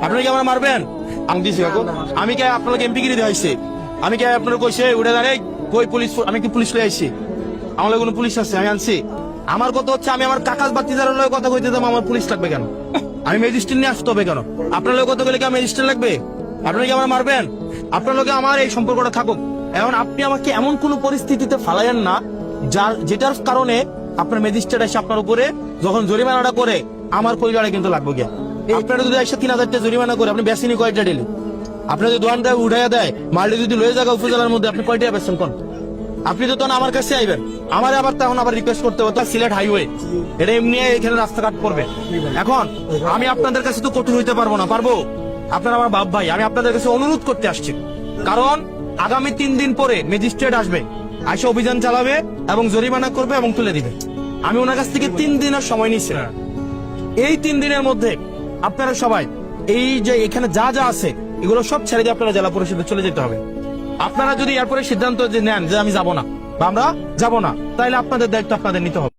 আপনারা কি আমার মারবেন? আমি দিছি কাকু, আমি কে আপনাকে এমপি গিরি দেখাইছি? আমি কে আপনার কইছে উড়ে দাঁড়াই কই পুলিশ? আমি কি পুলিশ লই আইছি? আমার লগে কোনো পুলিশ আছে? আমি আনছি? আমার কথা হচ্ছে আমি আমার কাকাস বাতিদারের লগে কথা কইতে যাব, আমার পুলিশ লাগবে কেন? আমি ম্যাজিস্ট্রেট নিয়ে আসতে হবে কেন? আপনার লগে কথা কইলে কি আমার ম্যাজিস্ট্রেট লাগবে? আপনারা কি আমার মারবেন? আপনার লগে আমার এই সম্পর্কটা থাকুক। এখন আপনি আমাকে এমন কোন পরিস্থিতিতে ফালাইয়েন না যেটার কারণে আপনার ম্যাজিস্ট্রেট এসে আপনার উপরে যখন জরিমানাটা করে আমার পরিবারে কিন্তু লাগবে গিয়া। আপনারা যদি 1,03,000 টাকা জরিমানা করে আপনি বেসিনি কয়টা ডেলি? আপনি যদি দোয়ানটা উঠাইয়া দেয় মালটি যদি লয়ে যাগা উপজেলার মধ্যে আপনি কয়টা বেচছেন কোন? আপনি তো তখন আমার কাছে আইবেন, আমার আবার তখন আবার রিকোয়েস্ট করতে হতো সিলেট হাইওয়ে এটা এমনি এখানে রাস্তাঘাট করবে। এখন আমি আপনাদের কাছে তো কঠোর হইতে পারবো না, পারবো? আপনারা আমার বাপ ভাই, আমি আপনাদের কাছে অনুরোধ করতে আসছি, কারণ আগামী 3 দিন পরে ম্যাজিস্ট্রেট আসবে, আসে অভিযান চালাবে এবং জরিমানা করবে এবং তুলে দিবে। আমি ওনার কাছ থেকে 3 দিনের সময় নিচ্ছি। এই 3 দিনের মধ্যে আপনারা সবাই এই যে এখানে যা যা আছে এগুলো সব ছেড়ে দিয়ে আপনারা জেলা পরিষদে চলে যেতে হবে। আপনারা যদি এরপরে সিদ্ধান্ত যে নেন যে আমি যাব না বা আমরা যাব না, তাহলে আপনাদের দায়িত্ব আপনাদের নিতে হবে।